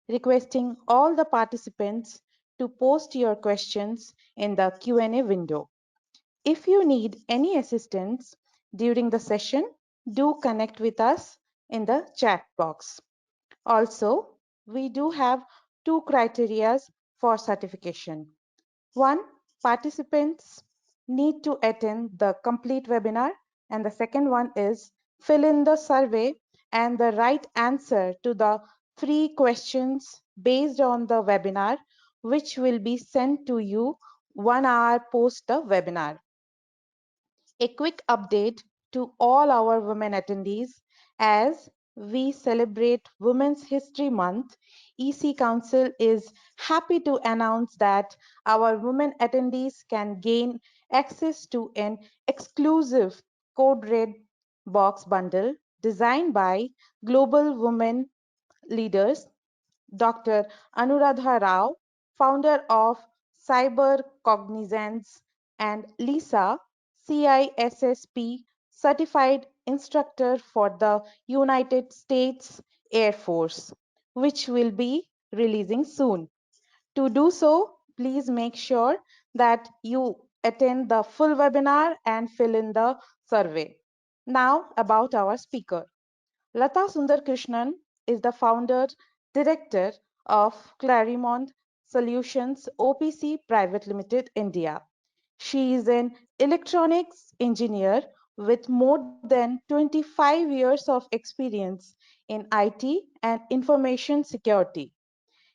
requesting all the participants to post your questions in the Q&A window. If you need any assistance during the session, do connect with us in the chat box. Also, we do have two criteria for certification. One, participants need to attend the complete webinar, and the second one is fill in the survey and the right answer to the 3 questions based on the webinar, which will be sent to you 1 hour post the webinar. A quick update to all our women attendees: as we celebrate Women's History Month, EC Council is happy to announce that our women attendees can gain access to an exclusive Code Red box bundle designed by global women leaders Dr. Anuradha Rao, founder of Cyber Cognizance, and Lisa, CISSP certified instructor for the United States Air Force, which will be releasing soon. To do so, please make sure that you attend the full webinar and fill in the survey. Now about our speaker. Lata Sundar Krishnan is the founder director of Claremont Solutions OPC Private Limited India. She is an electronics engineer with more than 25 years of experience in IT and information security.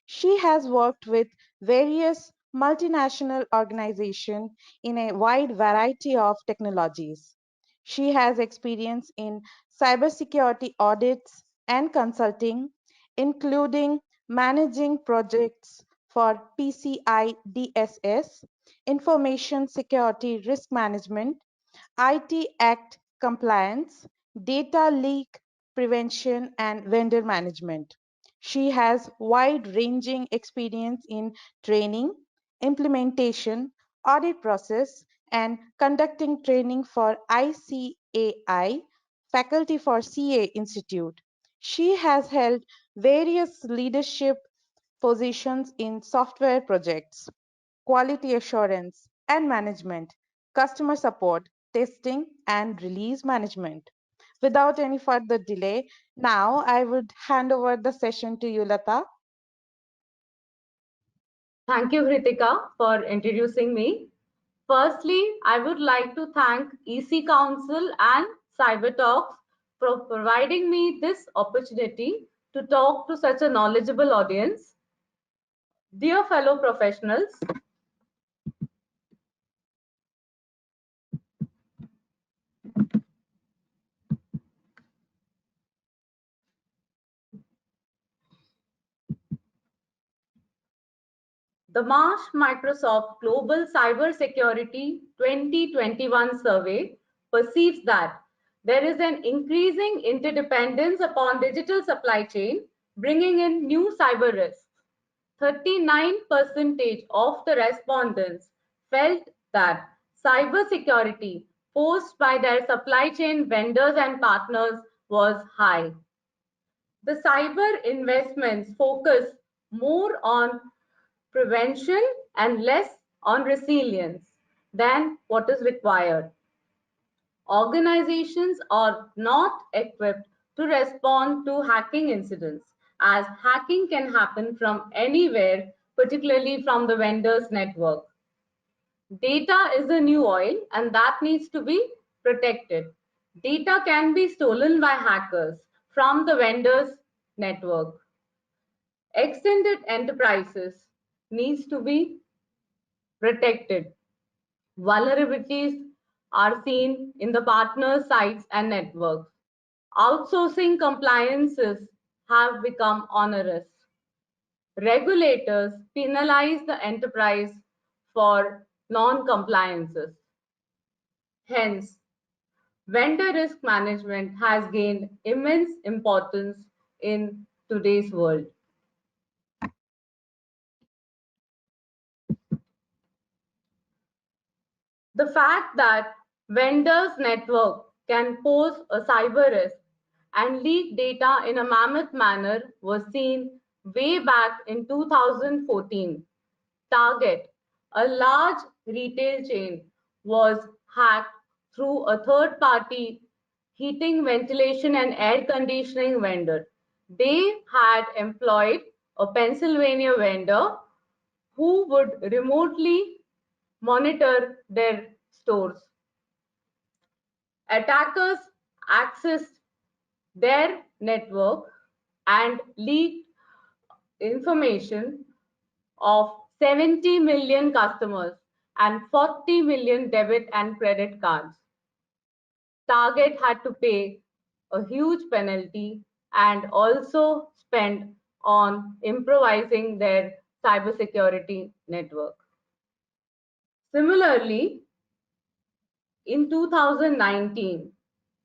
She has worked with various multinational organizations in a wide variety of technologies. She has experience in cybersecurity audits and consulting, including managing projects for PCI DSS, Information Security Risk Management, IT Act compliance, data leak prevention, and vendor management. She has wide-ranging experience in training, implementation, audit process, and conducting training for ICAI, faculty for CA Institute. She has held various leadership positions in software projects, quality assurance and management, customer support, testing, and release management. Without any further delay, now I would hand over the session to you, Lata. Thank you, Hritika, for introducing me. Firstly, I would like to thank EC Council and CyberTalks for providing me this opportunity to talk to such a knowledgeable audience. Dear fellow professionals, the Marsh Microsoft Global Cybersecurity 2021 survey perceives that there is an increasing interdependence upon digital supply chain, bringing in new cyber risks. 39% of the respondents felt that cybersecurity posed by their supply chain vendors and partners was high. The cyber investments focus more on prevention and less on resilience than what is required. Organizations are not equipped to respond to hacking incidents, as hacking can happen from anywhere, particularly from the vendor's network. Data is the new oil, and that needs to be protected. Data can be stolen by hackers from the vendor's network. Extended enterprises needs to be protected. Vulnerabilities are seen in the partner sites and networks. Outsourcing compliances have become onerous. Regulators penalize the enterprise for non-compliances. Hence, vendor risk management has gained immense importance in today's world. The fact that vendors' network can pose a cyber risk and leak data in a mammoth manner was seen way back in 2014. Target, a large retail chain, was hacked through a third-party heating, ventilation, and air conditioning vendor. They had employed a Pennsylvania vendor who would remotely monitor their stores. Attackers accessed their network and leaked information of 70 million customers and 40 million debit and credit cards. Target had to pay a huge penalty and also spend on improvising their cybersecurity network. Similarly, in 2019,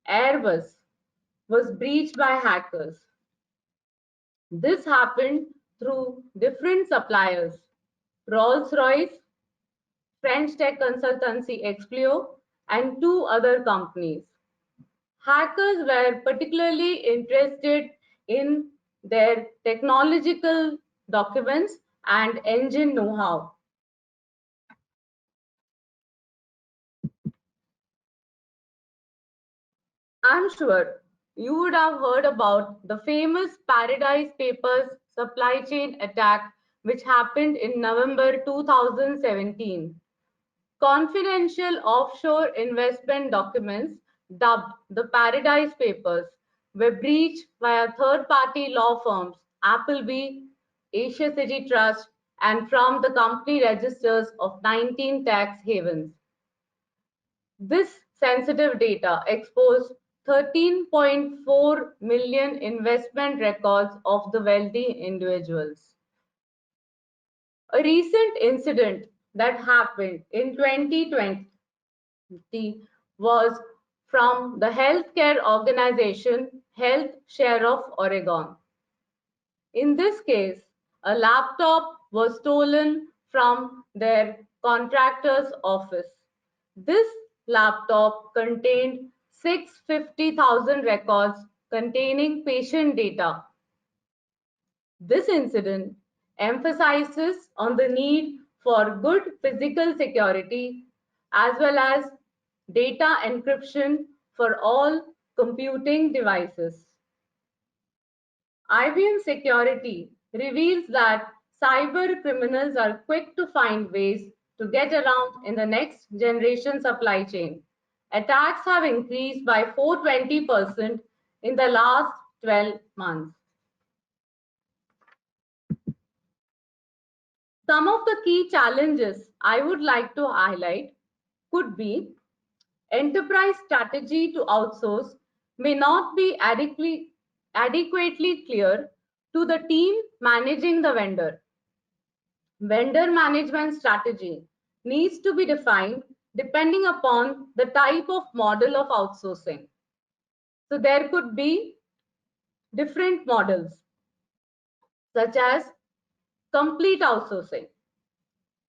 Airbus was breached by hackers. This happened through different suppliers: Rolls-Royce, French tech consultancy Explio, and two other companies. Hackers were particularly interested in their technological documents and engine know-how. I'm sure you would have heard about the famous Paradise Papers supply chain attack, which happened in November 2017. Confidential offshore investment documents, dubbed the Paradise Papers, were breached via third-party law firms Appleby, Asia City Trust, and from the company registers of 19 tax havens. This sensitive data exposed 13.4 million investment records of the wealthy individuals. A recent incident that happened in 2020 was from the healthcare organization Health Share of Oregon. In this case, a laptop was stolen from their contractor's office. This laptop contained 650,000 records containing patient data. This incident emphasizes on the need for good physical security as well as data encryption for all computing devices. IBM Security reveals that cyber criminals are quick to find ways to get around in the next generation supply chain. Attacks have increased by 420% in the last 12 months. Some of the key challenges I would like to highlight could be: enterprise strategy to outsource may not be adequately clear to the team managing the vendor. Vendor management strategy needs to be defined depending upon the type of model of outsourcing. So there could be different models, such as complete outsourcing.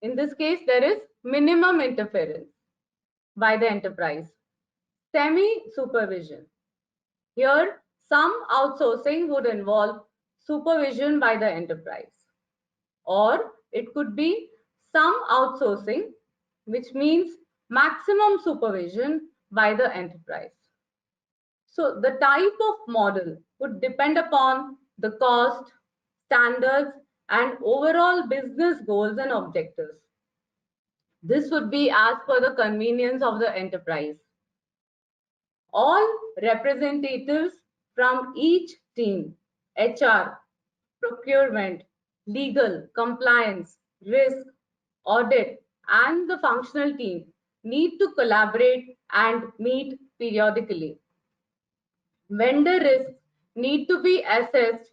In this case, there is minimum interference by the enterprise. Semi-supervision. Here, some outsourcing would involve supervision by the enterprise. Or it could be some outsourcing, which means maximum supervision by the enterprise. So the type of model would depend upon the cost, standards, and overall business goals and objectives. This would be as per the convenience of the enterprise. All representatives from each team, HR, procurement, legal, compliance, risk, audit, and the functional team, need to collaborate and meet periodically. Vendor risks need to be assessed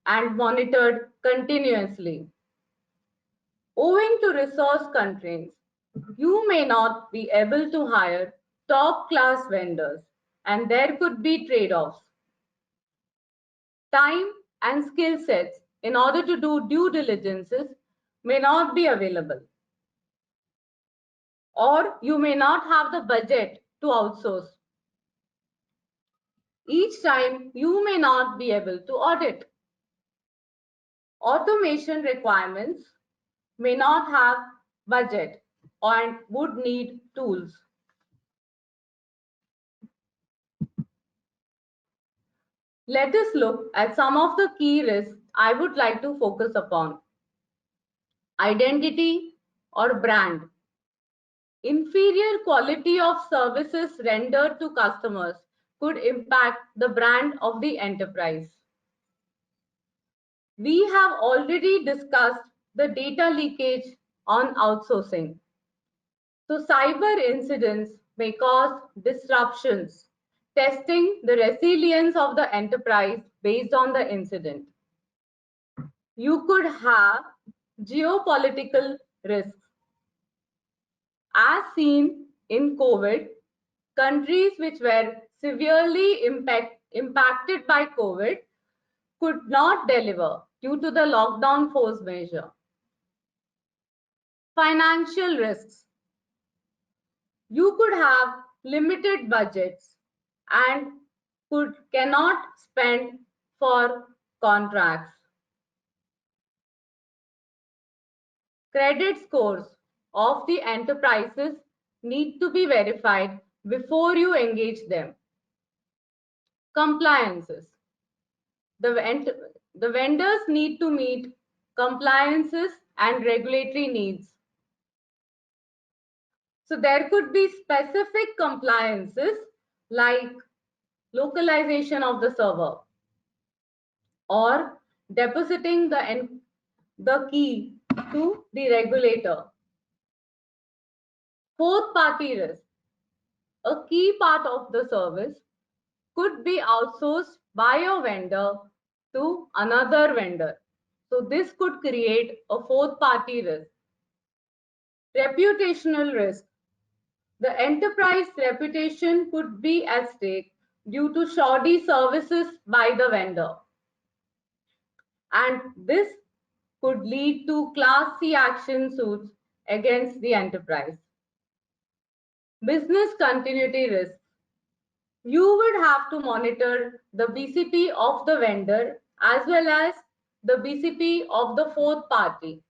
and monitored continuously. Owing to resource constraints, you may not be able to hire top-class vendors, and there could be trade-offs. Time and skill sets in order to do due diligences may not be available, or you may not have the budget to outsource. Each time, you may not be able to audit. Automation requirements may not have budget and would need tools. Let us look at some of the key risks I would like to focus upon. Identity or brand. Inferior quality of services rendered to customers could impact the brand of the enterprise. We have already discussed the data leakage on outsourcing. So cyber incidents may cause disruptions, testing the resilience of the enterprise based on the incident. You could have geopolitical risks. As seen in COVID, countries which were severely impacted by COVID could not deliver due to the lockdown force measure. Financial risks. You could have limited budgets and cannot spend for contracts. Credit scores of the enterprises need to be verified before you engage them. Compliances. The vendors need to meet compliances and regulatory needs. So there could be specific compliances like localization of the server or depositing the key to the regulator. Fourth party risk. A key part of the service could be outsourced by a vendor to another vendor. So this could create a fourth party risk. Reputational risk. The enterprise reputation could be at stake due to shoddy services by the vendor. And this could lead to Class C action suits against the enterprise. Business continuity risk. You would have to monitor the BCP of the vendor as well as the BCP of the fourth party.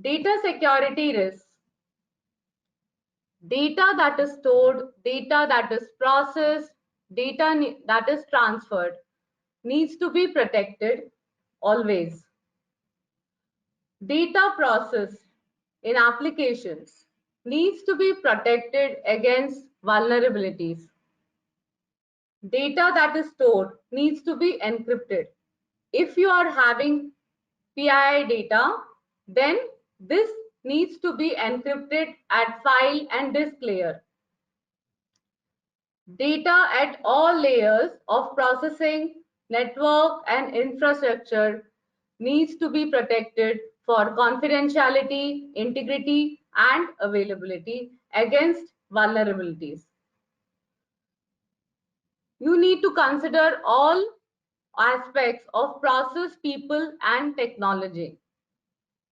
Data security risks. Data that is stored, data that is processed, data that is transferred needs to be protected always. Data processed in applications needs to be protected against vulnerabilities. Data that is stored needs to be encrypted. If you are having PII data, then this needs to be encrypted at file and disk layer. Data at all layers of processing, network and infrastructure needs to be protected for confidentiality, integrity and availability against vulnerabilities. You need to consider all aspects of process, people and technology.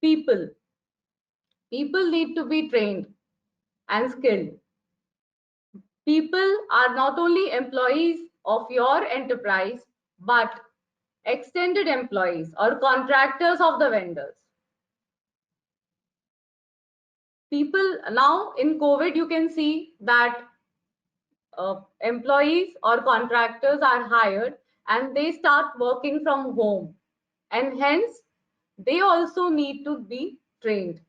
People need to be trained and skilled. People are not only employees of your enterprise, but extended employees or contractors of the vendors. People now in COVID, you can see that employees or contractors are hired and they start working from home, and hence they also need to be trained.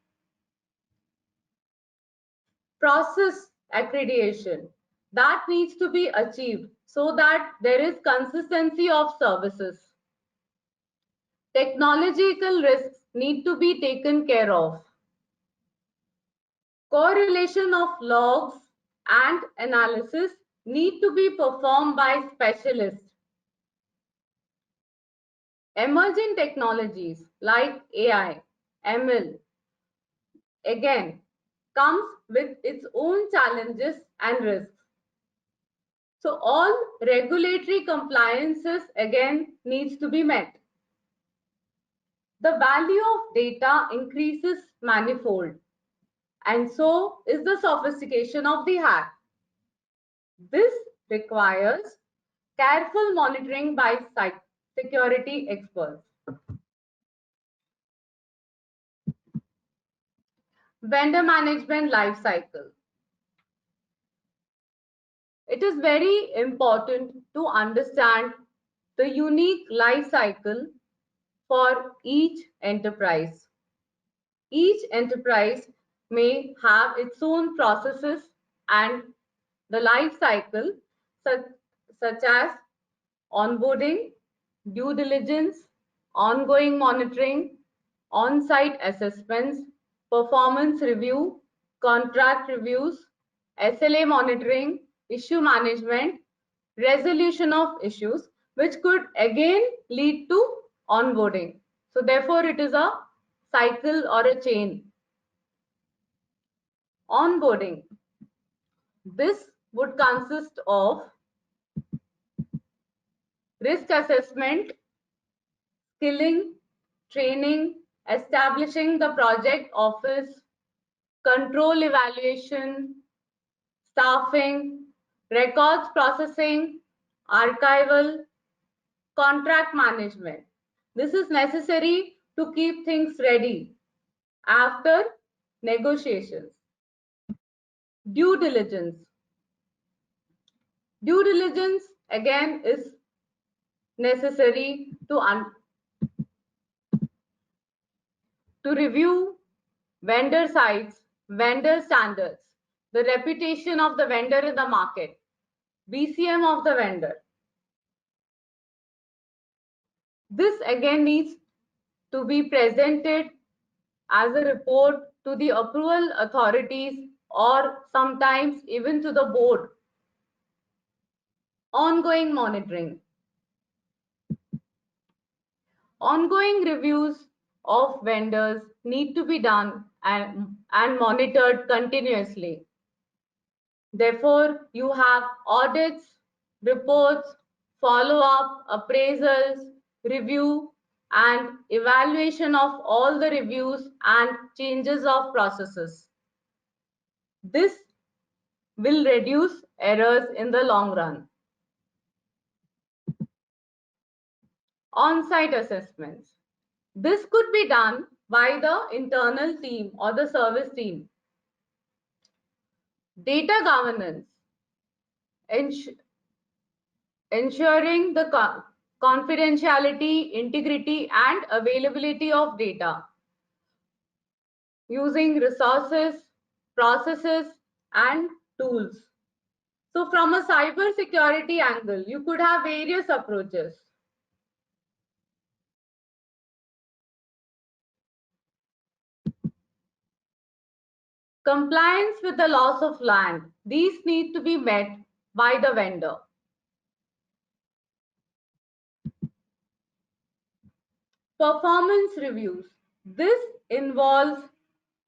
Process accreditation that needs to be achieved so that there is consistency of services. Technological risks need to be taken care of. Correlation of logs and analysis need to be performed by specialists. Emerging technologies like AI, ML, again, comes with its own challenges and risks. So all regulatory compliances again needs to be met. The value of data increases manifold, and so is the sophistication of the hack. This requires Careful monitoring by security experts. Vendor management life cycle. It is very important to understand the unique life cycle for each enterprise. Each enterprise may have its own processes and the life cycle, such as onboarding, due diligence, ongoing monitoring, on-site assessments, performance review, contract reviews, SLA monitoring, issue management, resolution of issues, which could again lead to onboarding. So therefore, it is a cycle or a chain. Onboarding. This would consist of risk assessment, skilling, training, establishing the project office, control evaluation, staffing, records processing, archival, contract management. This is necessary to keep things ready after negotiations. Due diligence. Due diligence again is necessary to review vendor sites, vendor standards, the reputation of the vendor in the market, BCM of the vendor. This again needs to be presented as a report to the approval authorities or sometimes even to the board. Ongoing monitoring. Ongoing reviews of vendors need to be done and monitored continuously. Therefore, you have audits, reports, follow-up, appraisals, review, and evaluation of all the reviews and changes of processes. This will reduce errors in the long run. On-site assessments. This could be done by the internal team or the service team. Data governance. Ensuring the confidentiality, integrity, and availability of data. Using resources, processes, and tools. So from a cyber security angle, you could have various approaches. Compliance with the laws of land. These need to be met by the vendor. Performance reviews. This involves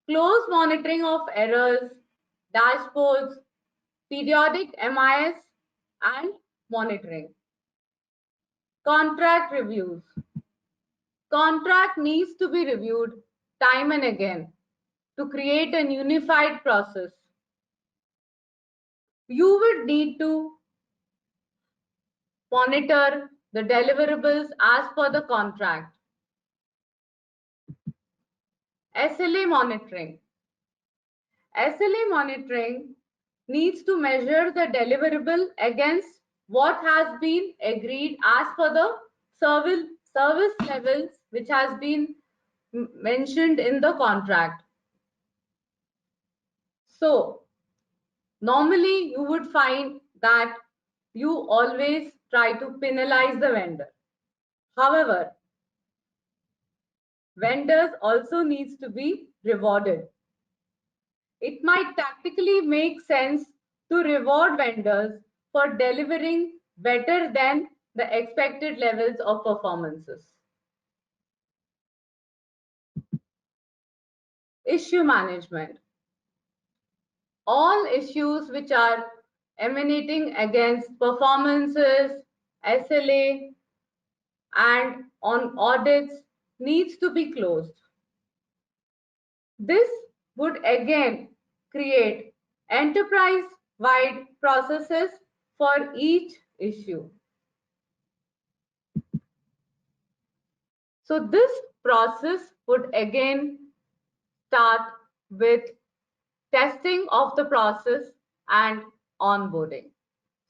close monitoring of errors, dashboards, periodic MIS, and monitoring. Contract reviews. Contract needs to be reviewed time and again to create a unified process. You would need to monitor the deliverables as per the contract. SLA monitoring. SLA monitoring needs to measure the deliverable against what has been agreed as per the service levels which has been mentioned in the contract. So normally you would find that you always try to penalize the vendor. However, vendors also needs to be rewarded. It might tactically make sense to reward vendors for delivering better than the expected levels of performances. Issue management. All issues which are emanating against performances, SLA, and on audits needs to be closed. This would again create enterprise-wide processes for each issue. So this process would again start with testing of the process and onboarding.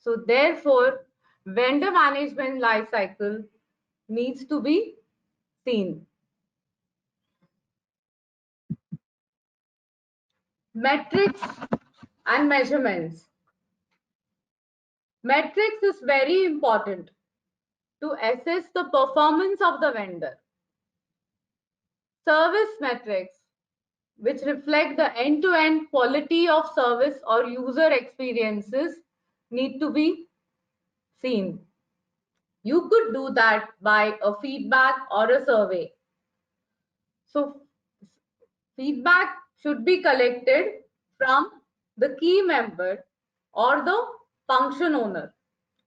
So therefore, vendor management life cycle needs to be seen. Metrics and measurements. Metrics is very important to assess the performance of the vendor. Service metrics, which reflect the end-to-end quality of service or user experiences, need to be seen. You could do that by a feedback or a survey. So feedback should be collected from the key member or the function owner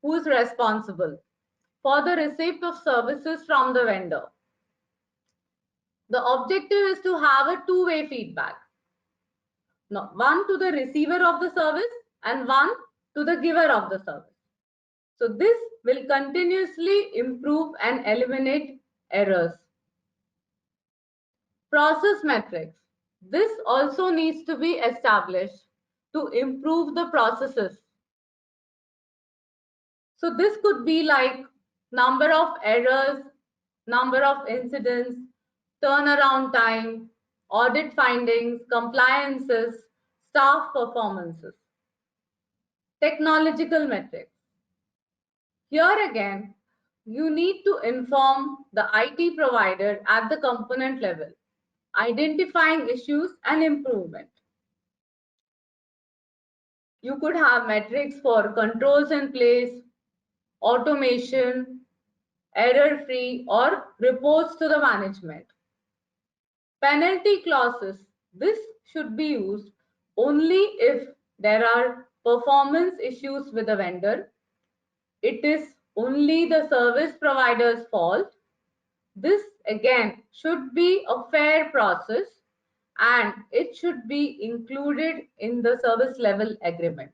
who is responsible for the receipt of services from the vendor. The objective is to have a two-way feedback. One to the receiver of the service and one to the giver of the service. So this will continuously improve and eliminate errors. Process metrics. This also needs to be established to improve the processes. So this could be like number of errors, number of incidents, turnaround time, audit findings, compliances, staff performances. Technological metrics. Here again, you need to inform the IT provider at the component level, identifying issues and improvement. You could have metrics for controls in place, automation, error-free, or reports to the management. Penalty clauses. This should be used only if there are performance issues with the vendor. It is only the service provider's fault. This again should be a fair process and it should be included in the service level agreement.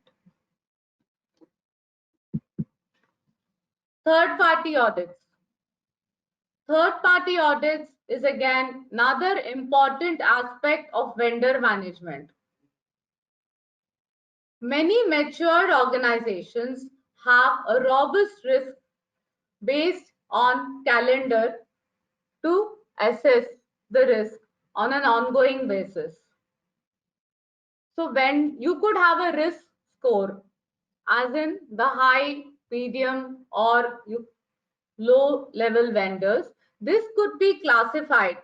Third-party audits. Third-party audits is again another important aspect of vendor management. Many mature organizations have a robust risk based on calendar to assess the risk on an ongoing basis. So when you could have a risk score, as in the high, medium, or low level vendors, this could be classified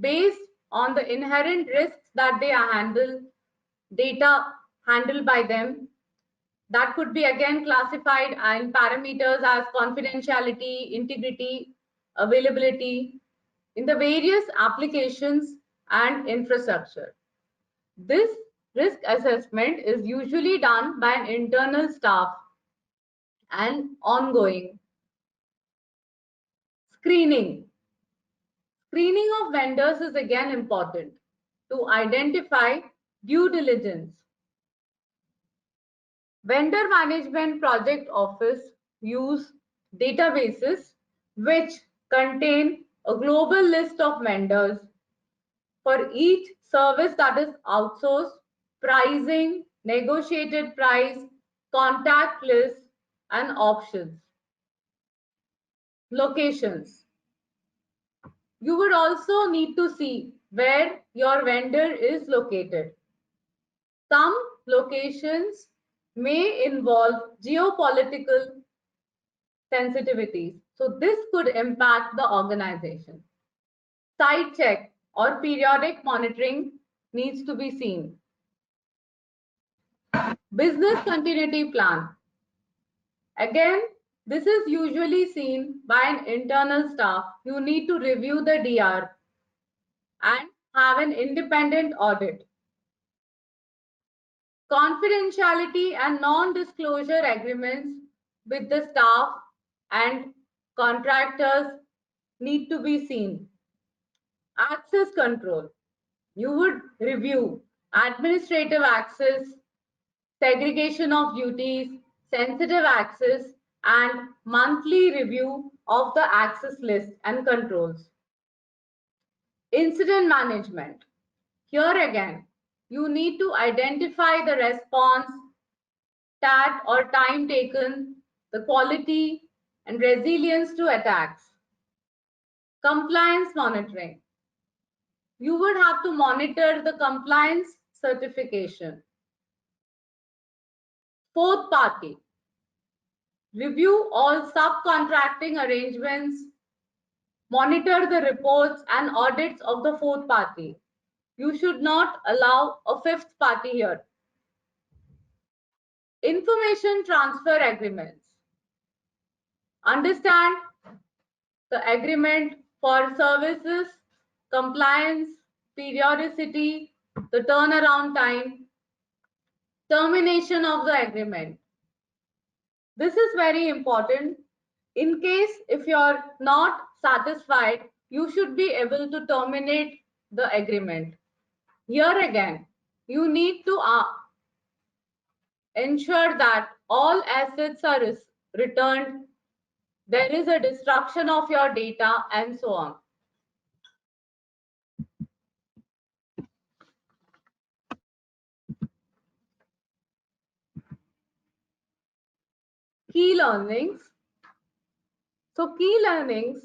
based on the inherent risks that they handle, data handled by them. That could be again classified in parameters as confidentiality, integrity, availability in the various applications and infrastructure. This risk assessment is usually done by an internal staff and ongoing. Screening. Screening of vendors is again important to identify due diligence. Vendor Management Project Office use databases which contain a global list of vendors for each service that is outsourced, pricing, negotiated price, contact list, and options. Locations. You would also need to see where your vendor is located. Some locations may involve geopolitical sensitivities, so this could impact the organization. Site check or periodic monitoring needs to be seen. Business continuity plan. Again, this is usually seen by an internal staff. You need to review the DR and have an independent audit. Confidentiality and non-disclosure agreements with the staff and contractors need to be seen. Access control. You would review administrative access, segregation of duties, sensitive access, and monthly review of the access list and controls. Incident management. Here again, you need to identify the response, TAT or time taken, the quality and resilience to attacks. Compliance monitoring. You would have to monitor the compliance certification. Fourth party. Review all subcontracting arrangements. Monitor the reports and audits of the fourth party. You should not allow a fifth party here. Information transfer agreements. Understand the agreement for services, compliance, periodicity, the turnaround time, termination of the agreement. This is very important. In case if you're not satisfied, you should be able to terminate the agreement. Here again, you need to ensure that all assets are returned, there is a destruction of your data, and so on. Key learnings. So key learnings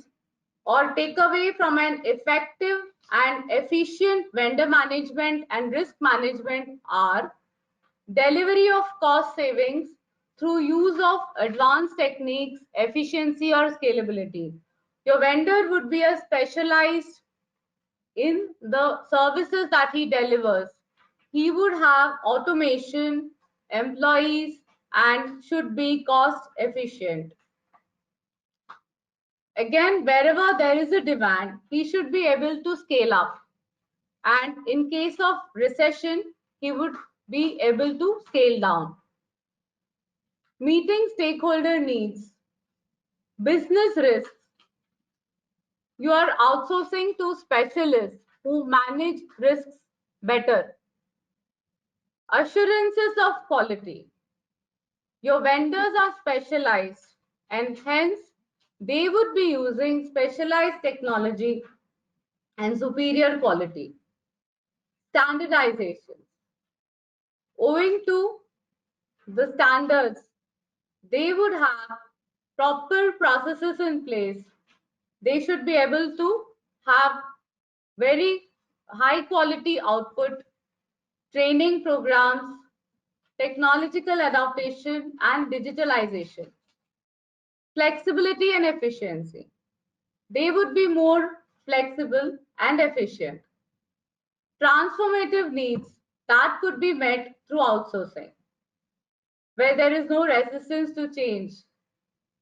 or takeaway from an effective and efficient vendor management and risk management are delivery of cost savings through use of advanced techniques, efficiency or scalability. Your vendor would be a specialized in the services that he delivers. He would have automation, employees, and should be cost efficient. Again, wherever there is a demand, he should be able to scale up. And in case of recession, he would be able to scale down. Meeting stakeholder needs. Business risks. You are outsourcing to specialists who manage risks better. Assurances of quality. Your vendors are specialized and hence they would be using specialized technology and superior quality. Standardization. Owing to the standards, they would have proper processes in place. They should be able to have very high quality output, training programs, technological adaptation, and digitalization. Flexibility and efficiency. They would be more flexible and efficient. Transformative needs that could be met through outsourcing, where there is no resistance to change,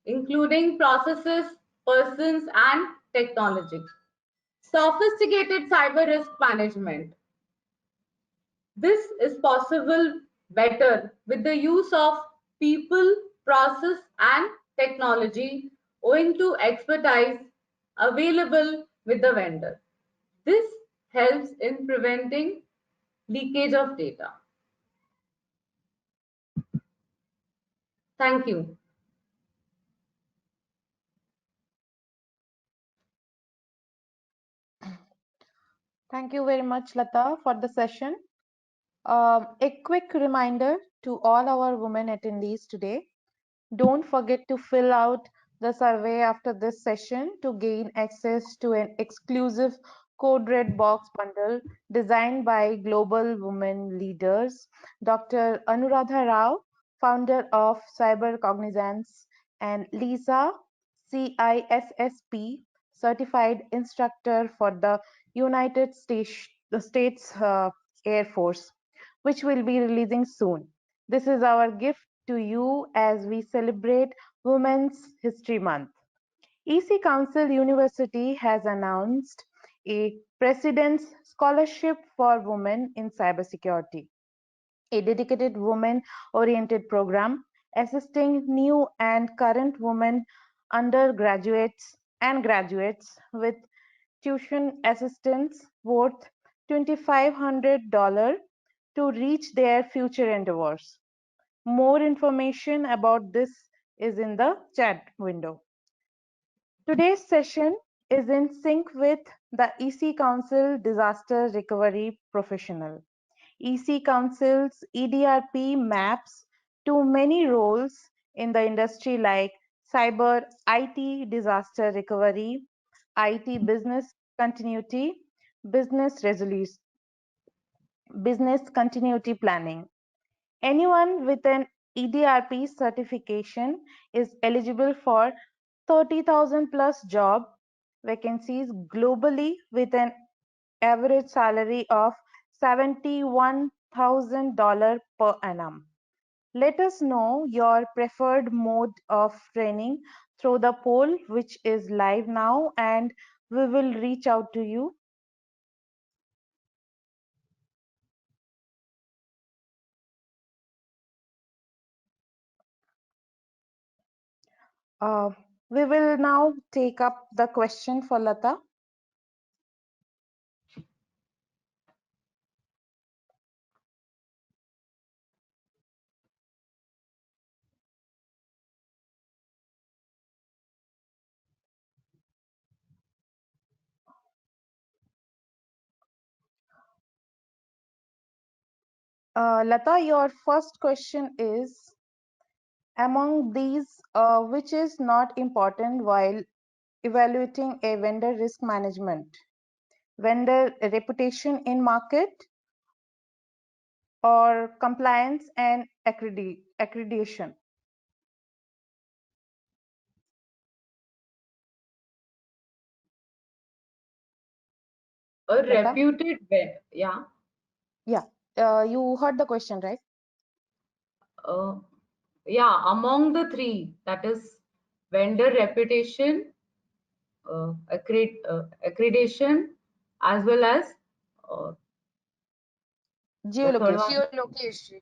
including processes, persons, and technology. Sophisticated cyber risk management. This is possible better with the use of people, process, and technology owing to expertise available with the vendor. This helps in preventing leakage of data. Thank you. Thank you very much, Lata, for the session. A quick reminder to all our women attendees today. Don't forget to fill out the survey after this session to gain access to an exclusive Code Red Box bundle designed by global women leaders, Dr. Anuradha Rao, founder of Cyber Cognizance, and Lisa, CISSP, certified instructor for the United States Air Force, which will be releasing soon. This is our gift to you as we celebrate Women's History Month. EC Council University has announced a President's Scholarship for Women in Cybersecurity, a dedicated women-oriented program assisting new and current women undergraduates and graduates with tuition assistance worth $2,500 to reach their future endeavors. More information about this is in the chat window. Today's session is in sync with the EC Council Disaster Recovery Professional. EC Council's EDRP maps to many roles in the industry like cyber, IT disaster recovery, IT business continuity, business resolution, business continuity planning. Anyone with an EDRP certification is eligible for 30,000 plus job vacancies globally with an average salary of $71,000 per annum. Let us know your preferred mode of training through the poll, which is live now, and we will reach out to you. Uh, we will now take up the question for Lata. Lata, your first question is, among these, which is not important while evaluating a vendor risk management? Vendor reputation in market or compliance and accreditation? A Lata? reputed yeah. Yeah, you heard the question, right? Uh, yeah, among the three, that is vendor reputation, accreditation, as well as uh, the third one, Geolocation.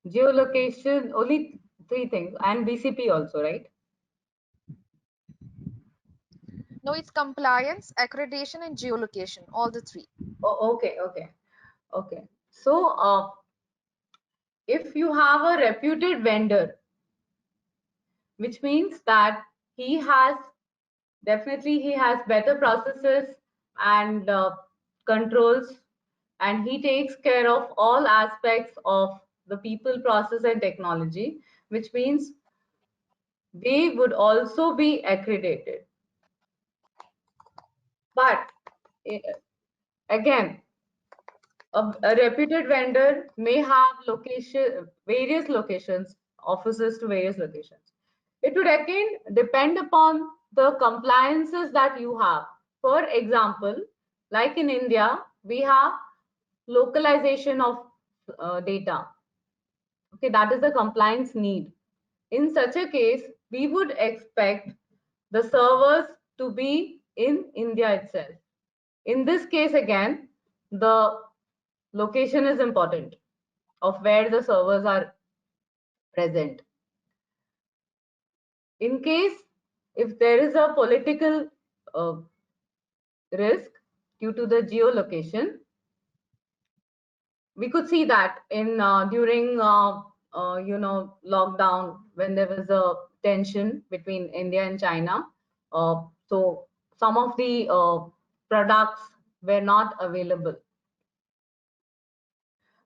geolocation, only three things, and BCP also, right? No, it's compliance, accreditation, and geolocation, all the three. Oh, okay, okay, okay. So, if you have a reputed vendor, which means that he has definitely he has better processes and controls, and he takes care of all aspects of the people, process, and technology, which means they would also be accredited. But eh, again, a reputed vendor may have various locations, offices to various locations. It would again depend upon the compliances that you have. For example, like in India, we have localization of data. Okay, that is the compliance need. In such a case, we would expect the servers to be in India itself. In this case, again, the location is important of where the servers are present. In case if there is a political uh, risk due to the geolocation, we could see that in during lockdown, when there was a tension between India and China. So some of the products were not available.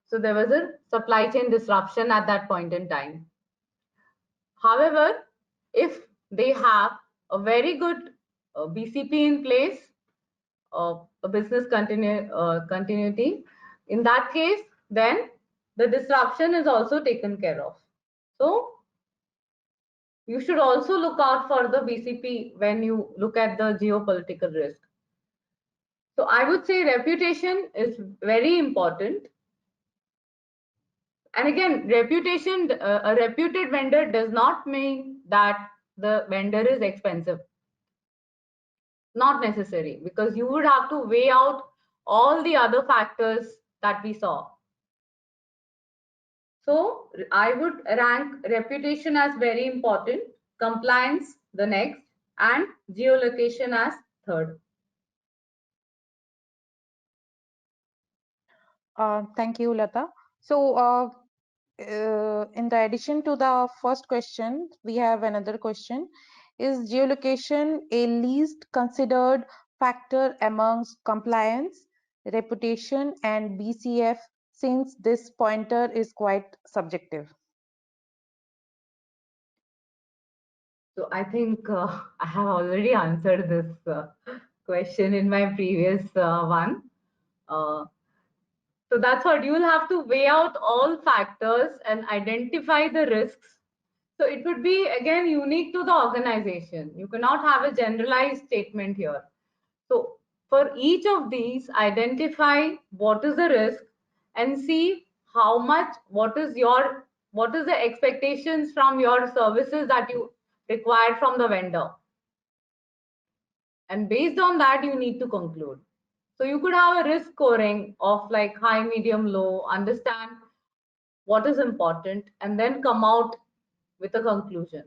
So there was a supply chain disruption at that point in time. However, if they have a very good BCP in place, a business continuity, in that case, then the disruption is also taken care of. So you should also look out for the BCP when you look at the geopolitical risk. So I would say reputation is very important. And again, reputation, a reputed vendor does not mean that the vendor is expensive. Not necessary, because you would have to weigh out all the other factors that we saw. So I would rank reputation as very important, compliance the next, and geolocation as third. Thank you, Lata. So, in the addition to the first question, we have another question. Is geolocation a least considered factor amongst compliance, reputation, and BCF, since this pointer is quite subjective? So I think I have already answered this question in my previous one. Uh, so that's what you will have to weigh out all factors and identify the risks. So it would be again unique to the organization. You cannot have a generalized statement here. So for each of these, identify what is the risk and see how much, what is the expectations from your services that you require from the vendor. And based on that, you need to conclude. So you could have a risk scoring of like high, medium, low, understand what is important, and then come out with a conclusion.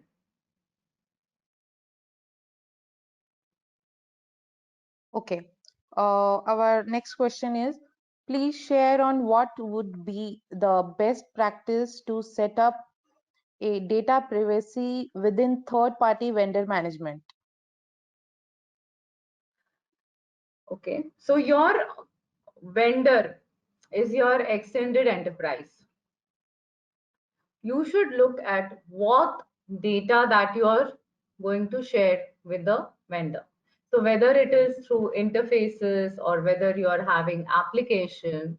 Okay. Our next question is, please share on what would be the best practice to set up a data privacy within third-party vendor management. Okay. So your vendor is your extended enterprise. You should look at what data that you're going to share with the vendor. So whether it is through interfaces or whether you're having application,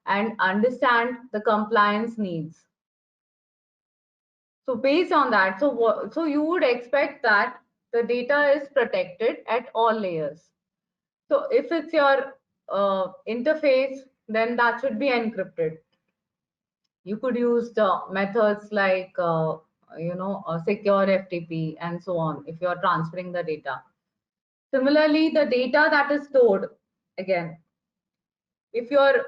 and understand the compliance needs. So based on that, so you would expect that the data is protected at all layers. So if it's your interface, then that should be encrypted. You could use the methods like secure FTP and so on if you're transferring the data. Similarly, the data that is stored, again, if you're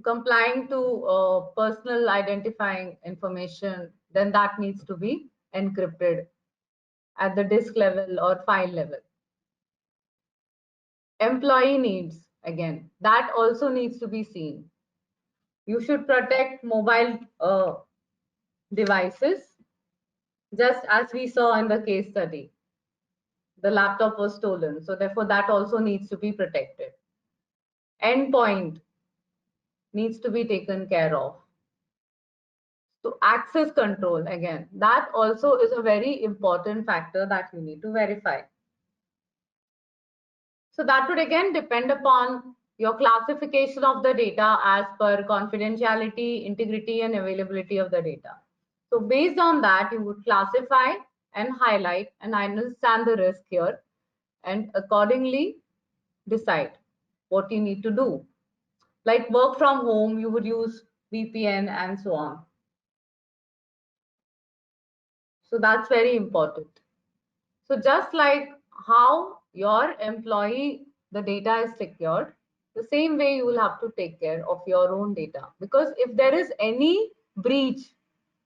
complying to personal identifying information, then that needs to be encrypted at the disk level or file level. Employee needs, again, that also needs to be seen. You should protect mobile devices, just as we saw in the case study. The laptop was stolen, so therefore that also needs to be protected. Endpoint needs to be taken care of. So access control, again, that also is a very important factor that you need to verify. So that would again depend upon your classification of the data as per confidentiality, integrity, and availability of the data. So based on that, you would classify and highlight and understand the risk here and accordingly decide what you need to do. Like work from home, you would use VPN and so on. So that's very important. So just like how your employee, the data is secured, the same way you will have to take care of your own data. Because if there is any breach,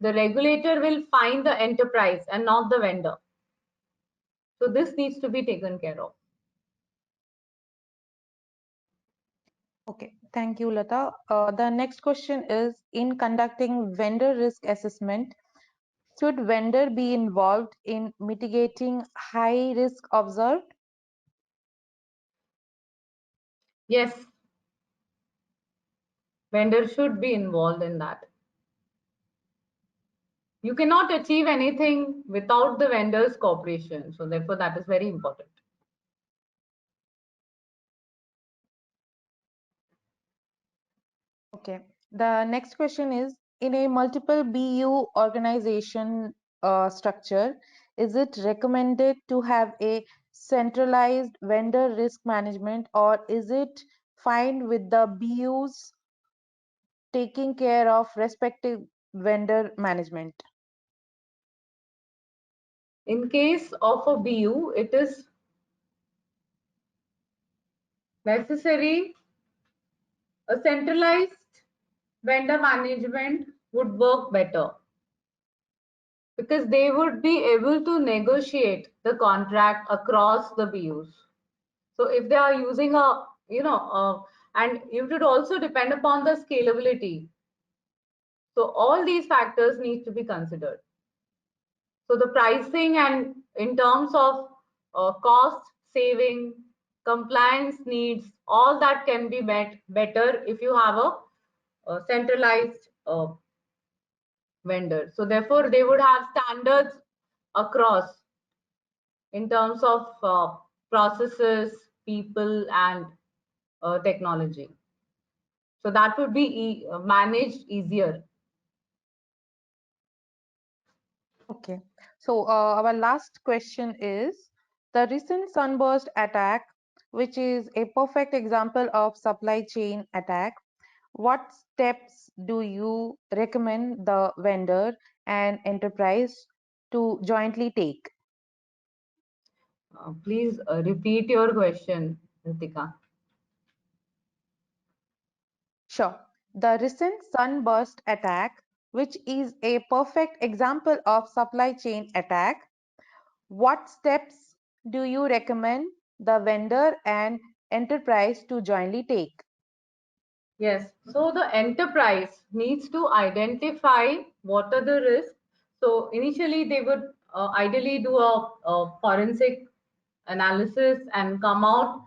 the regulator will find the enterprise and not the vendor. So this needs to be taken care of. Okay, thank you, Lata. The next question is, in conducting vendor risk assessment, should vendor be involved in mitigating high risk observed? Yes, vendor should be involved in that. You cannot achieve anything without the vendor's cooperation. So therefore that is very important. Okay, the next question is, in a multiple BU organization structure, is it recommended to have a centralized vendor risk management, or is it fine with the BUs taking care of respective vendor management? In case of a BU, it is necessary a centralized vendor management would work better because they would be able to negotiate the contract across the BUs. So if they are using a, and it would also depend upon the scalability. So all these factors need to be considered. So the pricing and in terms of cost saving compliance needs, all that can be met better if you have a centralized vendor. So therefore, they would have standards across in terms of processes, people, and technology. So that would be managed easier. Okay. So our last question is the recent sunburst attack, which is a perfect example of supply chain attack. What steps do you recommend the vendor and enterprise to jointly take? Please repeat your question, Ritika. Sure. The recent sunburst attack, which is a perfect example of supply chain attack, what steps do you recommend the vendor and enterprise to jointly take? Yes, so the enterprise needs to identify what are the risks. So initially, they would ideally do a forensic analysis and come out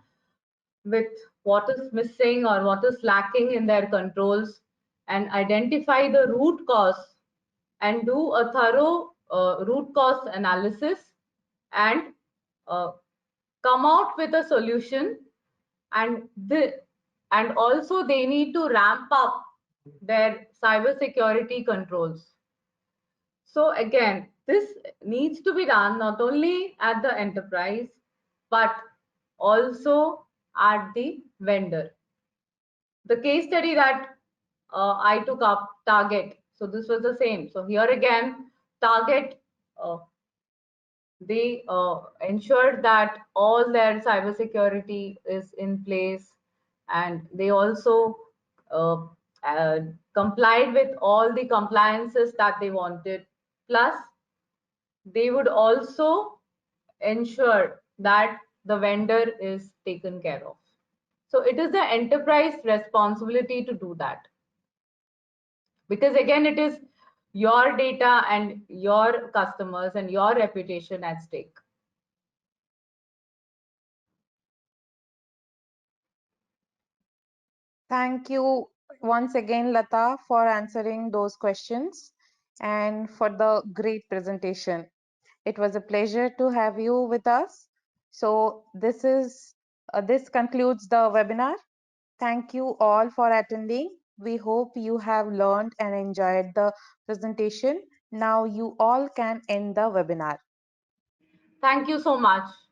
with what is missing or what is lacking in their controls and identify the root cause and do a thorough root cause analysis and uh, come out with a solution, and also they need to ramp up their cyber security controls. So again, this needs to be done not only at the enterprise but also at the vendor. The case study that I took up, Target, so this was the same. So here again, Target, uh, they ensured that all their cybersecurity is in place, and they also uh, uh, complied with all the compliances that they wanted. Plus, they would also ensure that the vendor is taken care of. So it is the enterprise responsibility to do that, because again, it is your data and your customers and your reputation at stake. Thank you once again, Lata, for answering those questions and for the great presentation. It was a pleasure to have you with us. So this concludes the webinar. Thank you all for attending. We hope you have learned and enjoyed the presentation. Now you all can end the webinar. Thank you so much.